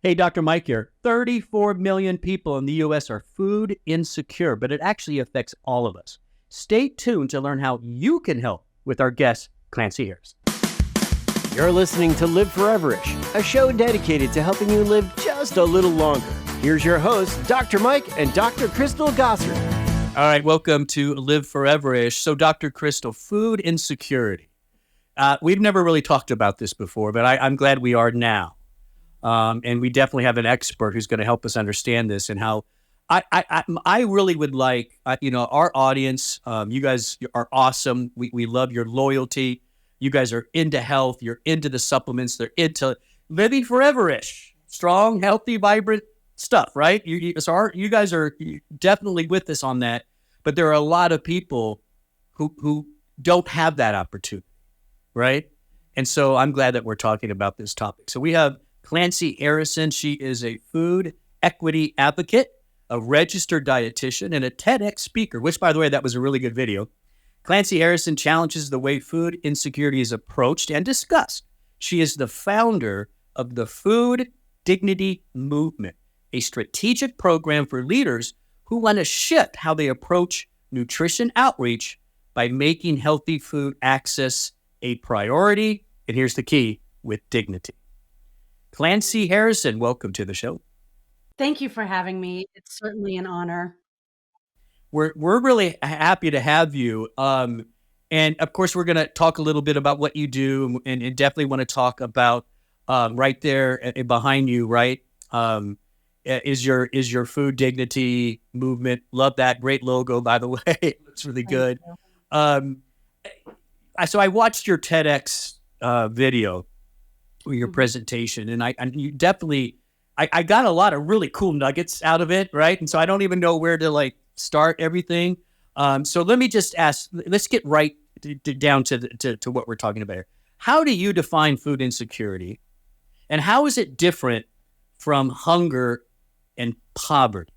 Hey, Dr. Mike here. 34 million people in the U.S. are food insecure, but it actually affects all of us. Stay tuned to learn how you can help with our guest, Clancy Harrison. You're listening to Live Foreverish, a show dedicated to helping you live just a little longer. Here's your hosts, Dr. Mike and Dr. Crystal Gossard. All right, welcome to Live Foreverish. So, Dr. Crystal, food insecurity. We've never really talked about this before, but I'm glad we are now. And we definitely have an expert who's going to help us understand this and how I really would like, our audience, you guys are awesome. We love your loyalty. You guys are into health. You're into the supplements. They're into living forever-ish, strong, healthy, vibrant stuff, right? You guys are definitely with us on that. But there are a lot of people who don't have that opportunity, right? And so I'm glad that we're talking about this topic. So we have Clancy Harrison. She is a food equity advocate, a registered dietitian, and a TEDx speaker, which, by the way, that was a really good video. Clancy Harrison challenges the way food insecurity is approached and discussed. She is the founder of the Food Dignity Movement, a strategic program for leaders who want to shift how they approach nutrition outreach by making healthy food access a priority, and here's the key, with dignity. Clancy Harrison, welcome to the show. Thank you for having me. It's certainly an honor. We're really happy to have you. And of course, we're going to talk a little bit about what you do, and definitely want to talk about right there behind you, right? Is your Food Dignity Movement. Love that. Great logo, by the way. It looks really good. So I watched your TEDx video, or your presentation, and you definitely, I got a lot of really cool nuggets out of it, right? And so I don't even know where to start everything. So let me just ask, let's get right down to what we're talking about here. How do you define food insecurity, and how is it different from hunger and poverty?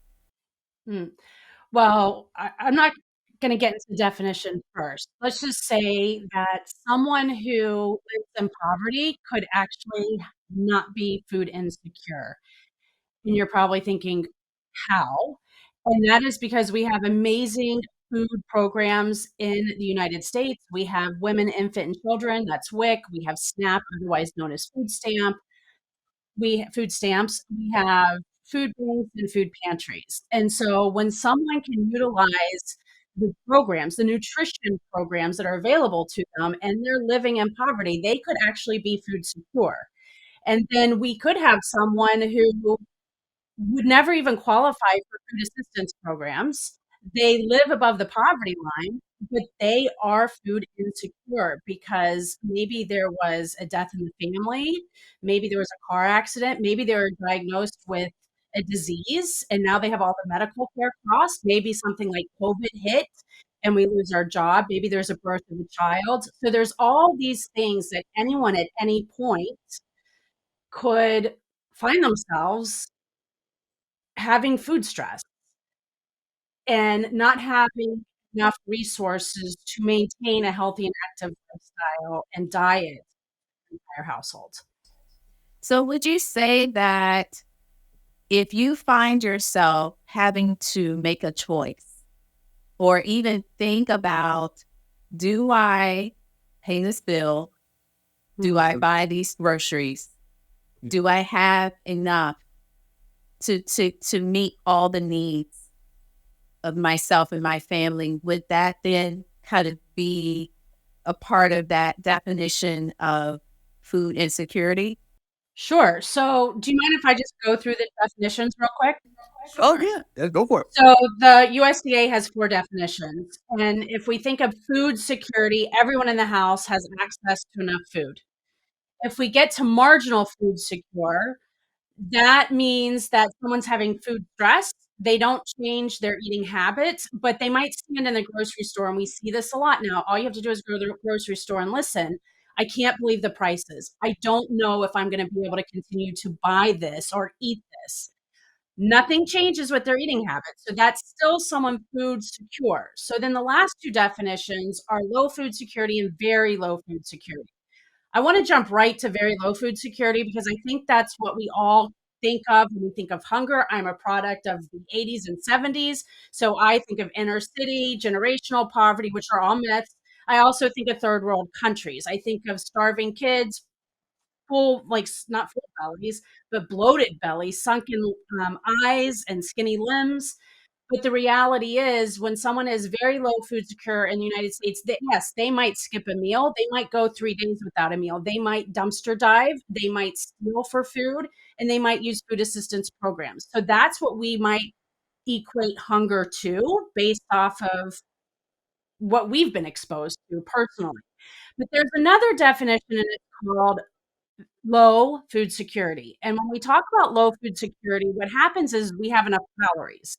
Well, I'm not going to get into the definition first. Let's just say that someone who lives in poverty could actually not be food insecure. And you're probably thinking, how? And that is because we have amazing food programs in the United States. We have Women, Infant, and Children, that's WIC. We have SNAP, otherwise known as food stamps. We have food banks and food pantries. And so when someone can utilize the programs, the nutrition programs that are available to them, and they're living in poverty, they could actually be food secure. And then we could have someone who would never even qualify for food assistance programs. They live above the poverty line, but they are food insecure because maybe there was a death in the family, maybe there was a car accident, maybe they were diagnosed with a disease and now they have all the medical care costs. Maybe something like COVID hit and we lose our job. Maybe there's a birth of a child. So there's all these things that anyone at any point could find themselves having food stress and not having enough resources to maintain a healthy and active lifestyle and diet in the entire household. So would you say that if you find yourself having to make a choice or even think about, do I pay this bill? Do I buy these groceries? Do I have enough to meet all the needs of myself and my family? Would that then kind of be a part of that definition of food insecurity? Sure. So do you mind if I just go through the definitions real quick? Oh yeah, go for it. So the USDA has 4 definitions. And if we think of food security, everyone in the house has access to enough food. If we get to marginal food secure, that means that someone's having food stress. They don't change their eating habits, but they might stand in the grocery store, and we see this a lot now. All you have to do is go to the grocery store and listen. I can't believe the prices. I don't know if I'm going to be able to continue to buy this or eat this. Nothing changes with their eating habits. So that's still someone food secure. So then the last 2 definitions are low food security and very low food security. I want to jump right to very low food security because I think that's what we all think of when we think of hunger. I'm a product of the 80s and 70s. So I think of inner city, generational poverty, which are all myths. I also think of third world countries. I think of starving kids, full, like not full bellies, but bloated bellies, sunken eyes, and skinny limbs. But the reality is, when someone is very low food secure in the United States, yes, they might skip a meal. They might go 3 days without a meal. They might dumpster dive. They might steal for food, and they might use food assistance programs. So that's what we might equate hunger to based off of what we've been exposed to personally. But there's another definition, and it's called low food security. And when we talk about low food security, what happens is we have enough calories.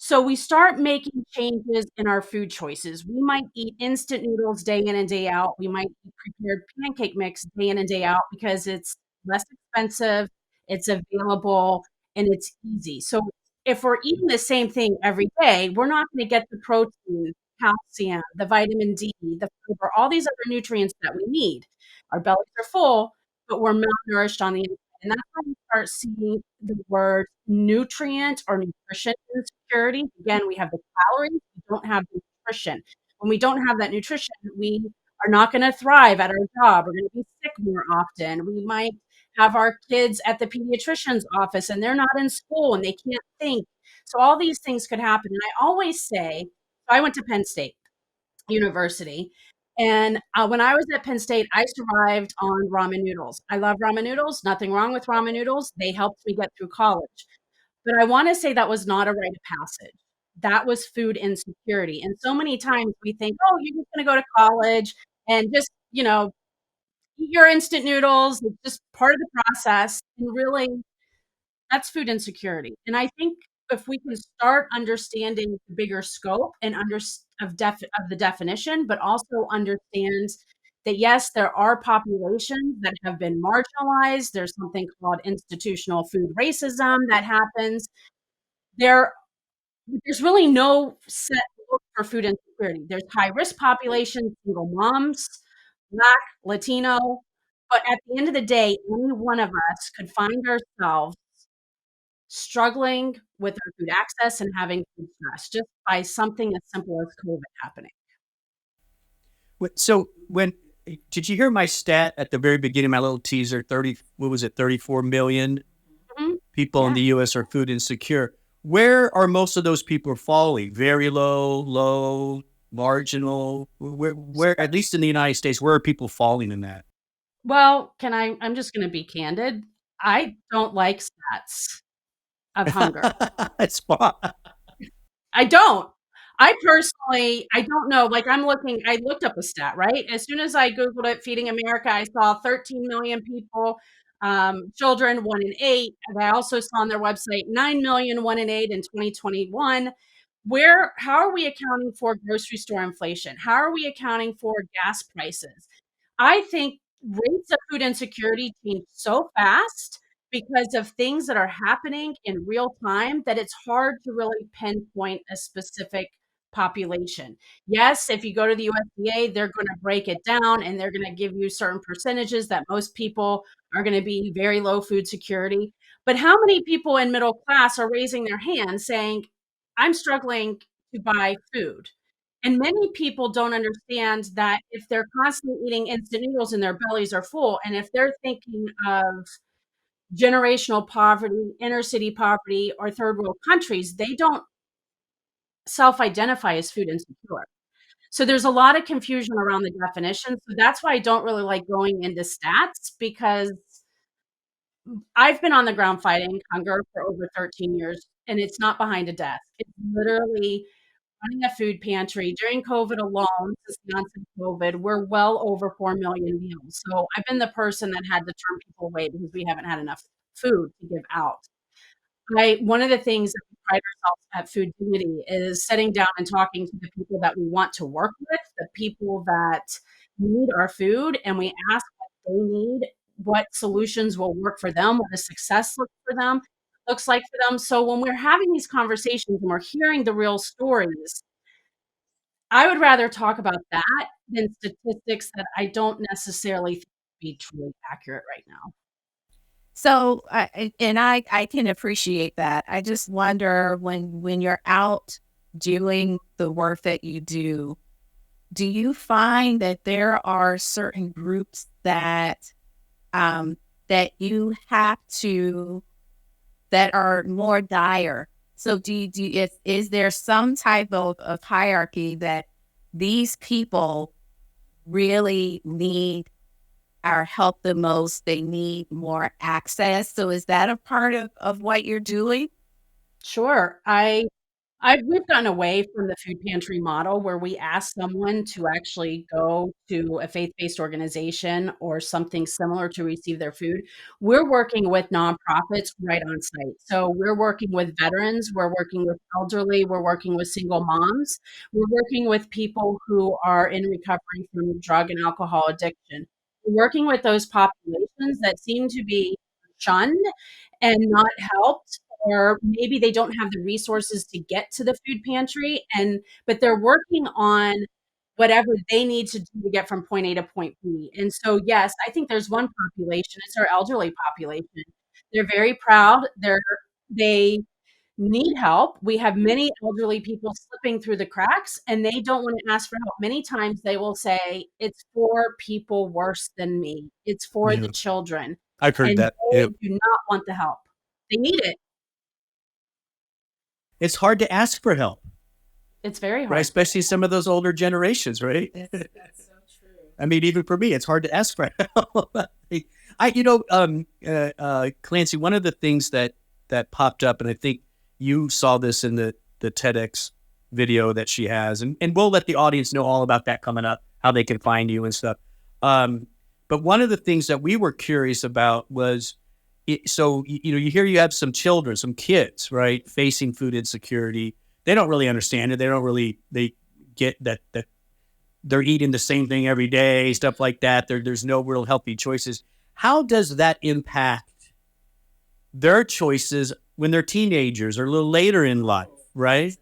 So we start making changes in our food choices. We might eat instant noodles day in and day out. We might eat prepared pancake mix day in and day out because it's less expensive, it's available, and it's easy. So if we're eating the same thing every day, we're not going to get the protein, calcium, the vitamin D, the fiber, all these other nutrients that we need. Our bellies are full, but we're malnourished on the inside. And that's when we start seeing the word nutrient or nutrition insecurity. Again, we have the calories, we don't have the nutrition. When we don't have that nutrition, we are not going to thrive at our job. We're going to be sick more often. We might have our kids at the pediatrician's office and they're not in school and they can't think. So all these things could happen. And I always say, so I went to Penn State University. And when I was at Penn State, I survived on ramen noodles. I love ramen noodles. Nothing wrong with ramen noodles. They helped me get through college. But I want to say that was not a rite of passage. That was food insecurity. And so many times we think, oh, you're just going to go to college and just, eat your instant noodles. It's just part of the process. And really, that's food insecurity. And I think if we can start understanding the bigger scope and of the definition, but also understand that yes, there are populations that have been marginalized. There's something called institutional food racism that happens. There, there's really no set look for food insecurity. There's high risk populations, single moms, Black, Latino, but at the end of the day, any one of us could find ourselves struggling with our food access and having food stress just by something as simple as COVID happening. So when did you hear my stat at the very beginning, my little teaser? 34 million Mhm. people in the U.S. are food insecure. Where are most of those people falling? Very low, low, marginal? Where, at least in the United States, where are people falling in that? Well, I'm just gonna be candid. I don't like stats of hunger. It's fine. I don't. I don't know. Like I looked up a stat, right? As soon as I Googled it, Feeding America, I saw 13 million people, children, 1 in 8. And I also saw on their website 9 million, 1 in 8 in 2021. How are we accounting for grocery store inflation? How are we accounting for gas prices? I think rates of food insecurity change so fast because of things that are happening in real time that it's hard to really pinpoint a specific population. Yes, if you go to the USDA, they're going to break it down and they're going to give you certain percentages that most people are going to be very low food security. But how many people in middle class are raising their hand saying, I'm struggling to buy food? And many people don't understand that if they're constantly eating instant noodles and their bellies are full, and if they're thinking of generational poverty, inner city poverty, or third world countries, they don't self identify as food insecure. So there's a lot of confusion around the definition. So that's why I don't really like going into stats because I've been on the ground fighting hunger for over 13 years and it's not behind a desk. It's literally running a food pantry. During COVID alone, since the onset of COVID, we're well over 4 million meals. So I've been the person that had to turn people away because we haven't had enough food to give out. One of the things that we pride ourselves at Food Dignity is sitting down and talking to the people that we want to work with, the people that need our food, and we ask what they need, what solutions will work for them, what a success looks like for them. So when we're having these conversations and we're hearing the real stories, I would rather talk about that than statistics that I don't necessarily think be truly accurate right now. So, I can appreciate that. I just wonder when you're out doing the work that you do you find that there are certain groups that you have to that are more dire? So, is there some type of hierarchy that these people really need our help the most? They need more access. So is that a part of what you're doing? Sure. We've gotten away from the food pantry model where we ask someone to actually go to a faith-based organization or something similar to receive their food. We're working with nonprofits right on site. So we're working with veterans, we're working with elderly, we're working with single moms, we're working with people who are in recovery from drug and alcohol addiction. We're working with those populations that seem to be shunned and not helped, or maybe they don't have the resources to get to the food pantry, but they're working on whatever they need to do to get from point A to point B. And so, yes, I think there's one population, it's our elderly population. They're very proud. They need help. We have many elderly people slipping through the cracks and they don't want to ask for help. Many times they will say, it's for people worse than me. It's for the Yeah, children. I've heard And that. they Yep. do not want the help. They need it. It's hard to ask for help, It's very right? hard. Especially some of those older generations, right? That's so true. I mean, even for me, it's hard to ask for help. Clancy, one of the things that popped up, and I think you saw this in the TEDx video that she has, and we'll let the audience know all about that coming up, how they can find you and stuff. But one of the things that we were curious about was, you hear you have some children, some kids, right, facing food insecurity. They don't really understand it. They get that they're eating the same thing every day, stuff like that. There's no real healthy choices. How does that impact their choices when they're teenagers or a little later in life, right?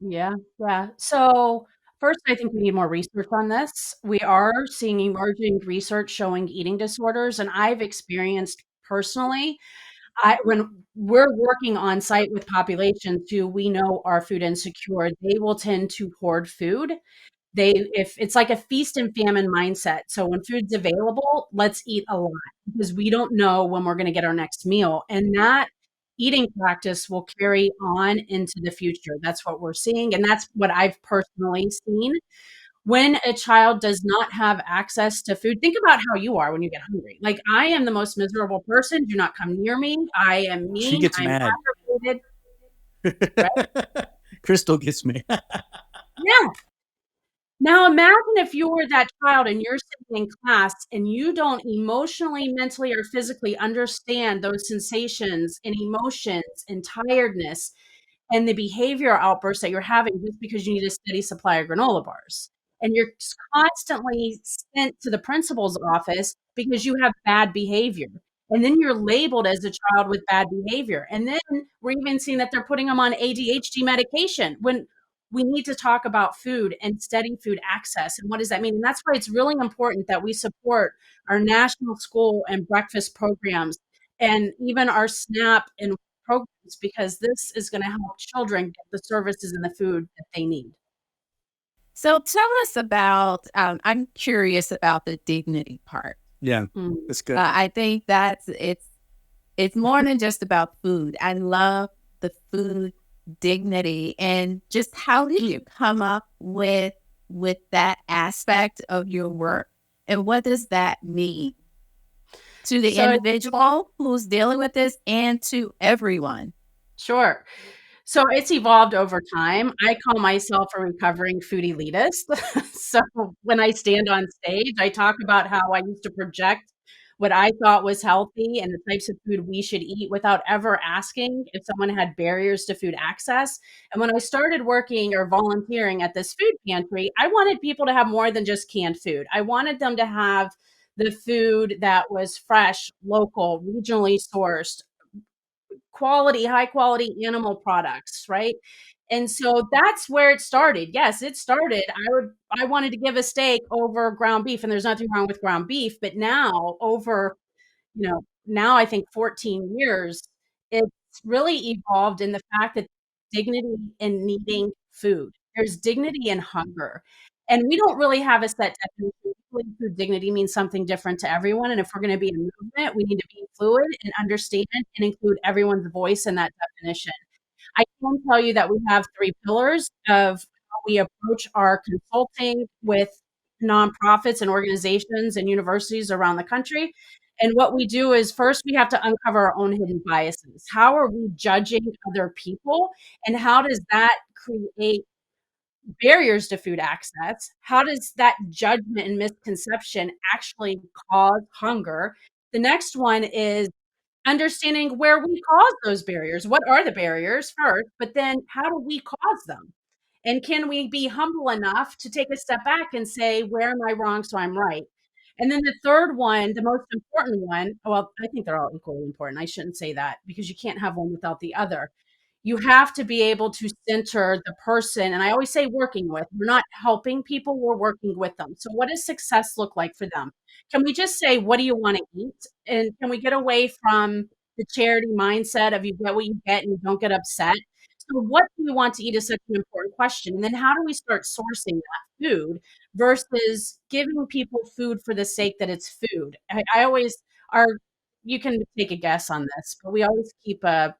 Yeah, yeah. So, first, I think we need more research on this. We are seeing emerging research showing eating disorders, and I've experienced personally, when we're working on site with populations who we know are food insecure, they will tend to hoard food. If it's like a feast and famine mindset. So when food's available, let's eat a lot because we don't know when we're going to get our next meal. And that eating practice will carry on into the future. That's what we're seeing. And that's what I've personally seen. When a child does not have access to food, think about how you are when you get hungry. Like, I am the most miserable person. Do not come near me. I am She mean. gets I'm mad. aggravated. Right? Crystal gets mad. Yeah. Now imagine if you were that child and you're sitting in class and you don't emotionally, mentally, or physically understand those sensations and emotions and tiredness and the behavior outbursts that you're having just because you need a steady supply of granola bars. And you're constantly sent to the principal's office because you have bad behavior. And then you're labeled as a child with bad behavior. And then we're even seeing that they're putting them on ADHD medication when we need to talk about food and steady food access. And what does that mean? And that's why it's really important that we support our national school and breakfast programs and even our SNAP and programs, because this is going to help children get the services and the food that they need. So tell us about, I'm curious about the dignity part. Yeah, Mm. that's good. I think it's more than just about food. I love the food dignity, and just how did you come up with that aspect of your work, and what does that mean to the So individual who's dealing with this and to everyone? sure. So it's evolved over time. I call myself a recovering food elitist. So when I stand on stage, I talk about how I used to project what I thought was healthy and the types of food we should eat without ever asking if someone had barriers to food access. And when I started working or volunteering at this food pantry, I wanted people to have more than just canned food. I wanted them to have the food that was fresh, local, regionally sourced, high quality animal products, right? And so that's where it started. Yes, it started. I wanted to give a steak over ground beef, and there's nothing wrong with ground beef, but now over, now I think 14 years, it's really evolved in the fact that dignity in needing food. There's dignity in hunger. And we don't really have a set definition. We believe food dignity means something different to everyone. And if we're going to be a movement, we need to be fluid and understand and include everyone's voice in that definition. I can tell you that we have 3 pillars of how we approach our consulting with nonprofits and organizations and universities around the country. And what we do is first we have to uncover our own hidden biases. How are we judging other people? And how does that create barriers to food access? How does that judgment and misconception actually cause hunger? The next one is understanding where we cause those barriers. What are the barriers first? But then how do we cause them? And can we be humble enough to take a step back and say, where am I wrong so I'm right? And then the third one, the most important one, well, I think they're all equally important. I shouldn't say that because you can't have one without the other. You have to be able to center the person. And I always say working with, we're not helping people, we're working with them. So what does success look like for them? Can we just say, what do you want to eat? And can we get away from the charity mindset of you get what you get and you don't get upset? So what do you want to eat is such an important question. And then how do we start sourcing that food versus giving people food for the sake that it's food? I always are, you can take a guess on this, but we always keep a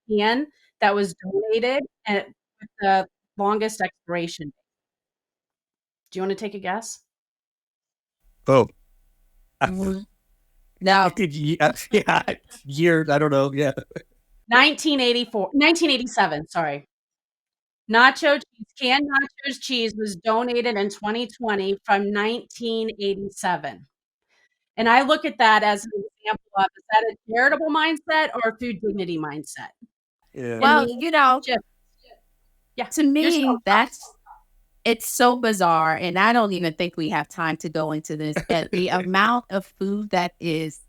can that was donated and with the longest expiration date. Do you want to take a guess? Oh, No. yeah, years. I don't know. Yeah. 1987, sorry. Canned nachos cheese was donated in 2020 from 1987. And I look at that as an example of, is that a charitable mindset or a food dignity mindset? Yeah. Well, Yeah, to me, it's so bizarre. And I don't even think we have time to go into this. But the amount of food that is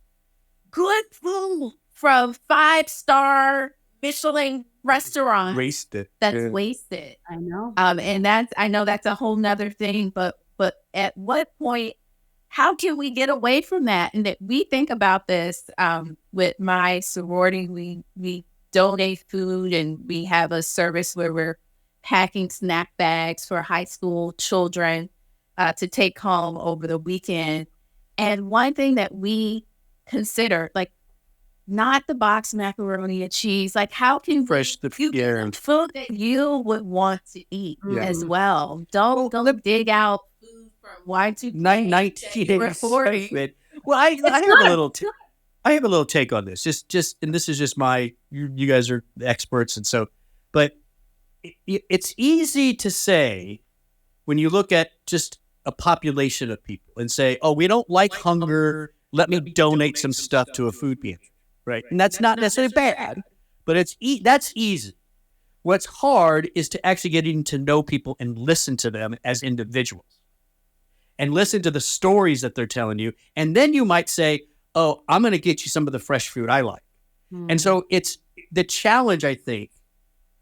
good food from 5-star Michelin restaurants Wasted. that's wasted. I know. And I know that's a whole nother thing, but at what point, how can we get away from that? And that we think about this with my sorority, we donate food and we have a service where we're packing snack bags for high school children to take home over the weekend. And one thing that we consider, like, not the box macaroni and cheese, like how can Fresh the you get food that you would want to eat as well? Don't dig out food from Y2K. 1987. Well, I have a little. I have a little take on this. Just, and this is just my. You guys are the experts, and so, but it's easy to say when you look at just a population of people and say, "Oh, we don't like hunger. Let me donate some stuff to a food pantry." Right, and that's not necessarily bad, but that's easy. What's hard is to actually getting to know people and listen to them as individuals, and listen to the stories that they're telling you, and then you might say, "Oh, I'm going to get you some of the fresh food I like." And so it's the challenge, I think,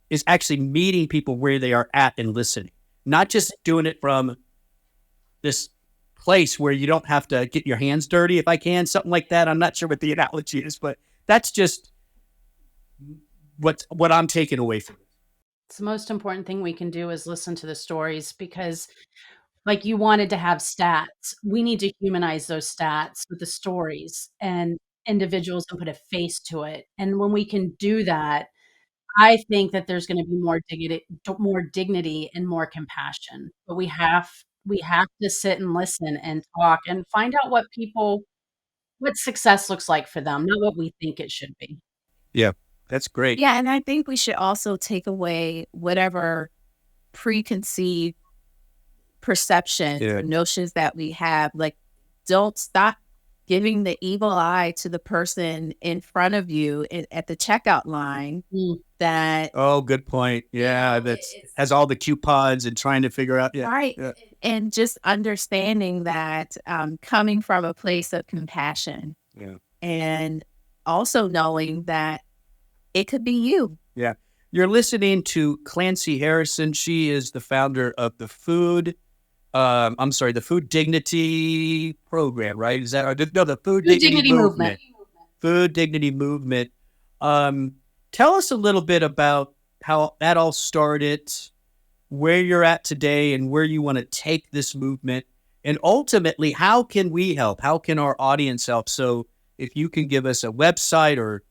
is actually meeting people where they are at and listening, not just doing it from this place where you don't have to get your hands dirty, if I can, something like that. I'm not sure what the analogy is, but that's just what I'm taking away from it. It's the most important thing we can do is listen to the stories because, like you wanted to have stats, we need to humanize those stats with the stories and individuals and put a face to it. And when we can do that, I think that there's going to be more dignity and more compassion. But we have to sit and listen and talk and find out what success looks like for them, not what we think it should be. Yeah, that's great. Yeah, and I think we should also take away whatever preconceived perceptions or notions that we have. Like, don't stop giving the evil eye to the person in front of you at the checkout line. That good point. Yeah, that has all the coupons and trying to figure out. Yeah, right. Yeah. And just understanding that coming from a place of compassion. Yeah. And also knowing that it could be you. Yeah. You're listening to Clancy Harrison. She is the founder of the Food Dignity Program, right? Is that the Food Dignity Movement? Food Dignity Movement. Tell us a little bit about how that all started, where you're at today, and where you want to take this movement. And ultimately, how can we help? How can our audience help? So if you can give us a website or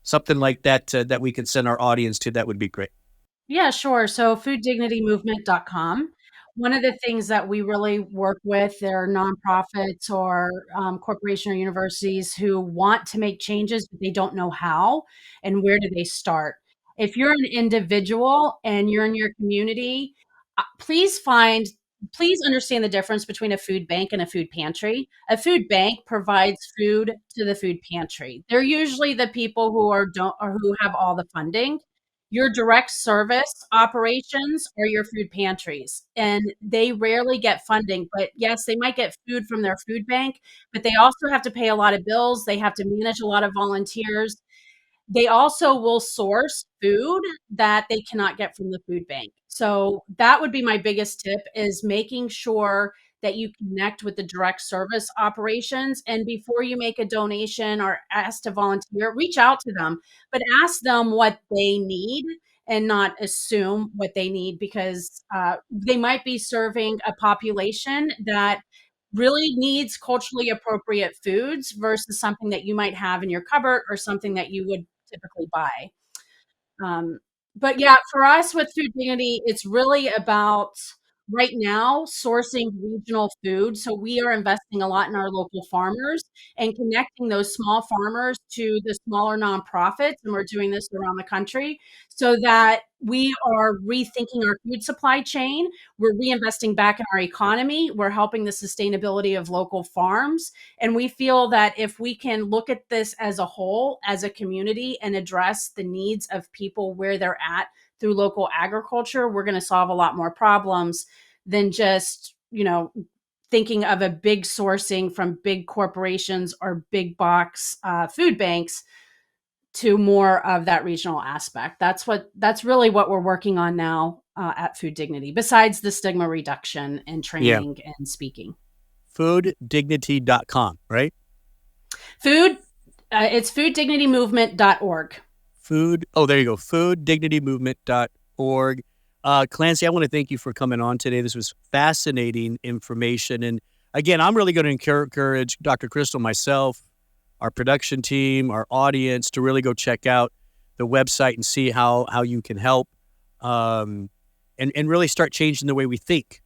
something like that that we can send our audience to, that would be great. Yeah, sure. So fooddignitymovement.com. One of the things that we really work with, there are nonprofits or corporation or universities who want to make changes, but they don't know how and where do they start. If you're an individual and you're in your community, please understand the difference between a food bank and a food pantry. A food bank provides food to the food pantry. They're usually the people who have all the funding. Your direct service operations are your food pantries, and they rarely get funding. But yes, they might get food from their food bank, but they also have to pay a lot of bills. They have to manage a lot of volunteers. They also will source food that they cannot get from the food bank. So that would be my biggest tip, is making sure that you connect with the direct service operations. And before you make a donation or ask to volunteer, reach out to them, but ask them what they need and not assume what they need, because they might be serving a population that really needs culturally appropriate foods versus something that you might have in your cupboard or something that you would typically buy. Um, but yeah, for us with Food Dignity, it's really about right now sourcing regional food. So we are investing a lot in our local farmers and connecting those small farmers to the smaller nonprofits. And we're doing this around the country so that we are rethinking our food supply chain. We're reinvesting back in our economy. We're helping the sustainability of local farms. And we feel that if we can look at this as a whole, as a community, and address the needs of people where they're at through local agriculture, we're going to solve a lot more problems than just, thinking of a big sourcing from big corporations or big box food banks, to more of that regional aspect. That's really what we're working on now at Food Dignity, besides the stigma reduction and Yeah. training and speaking. Fooddignity.com, right? It's fooddignitymovement.org. There you go. Fooddignitymovement.org. Clancy, I want to thank you for coming on today. This was fascinating information. And again, I'm really going to encourage Dr. Crystal, myself, our production team, our audience to really go check out the website and see how you can help and really start changing the way we think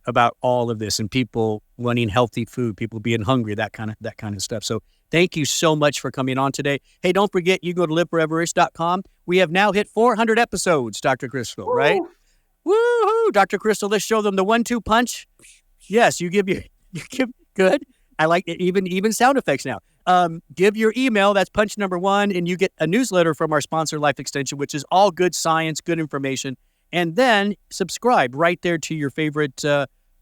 about all of this and people wanting healthy food, people being hungry, that kind of stuff. So thank you so much for coming on today. Hey, don't forget, you go to liveforeverish.com. We have now hit 400 episodes, Dr. Crystal, right? Woo-hoo! Dr. Crystal, let's show them the 1-2 punch. Yes, you give good. I like it, even sound effects now. Give your email, that's punch number 1, and you get a newsletter from our sponsor, Life Extension, which is all good science, good information. And then subscribe right there to your favorite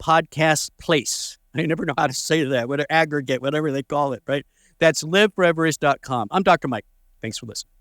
podcast place. I never know how to say that, whatever, aggregate, whatever they call it, right? That's liveforeverish.com. I'm Dr. Mike. Thanks for listening.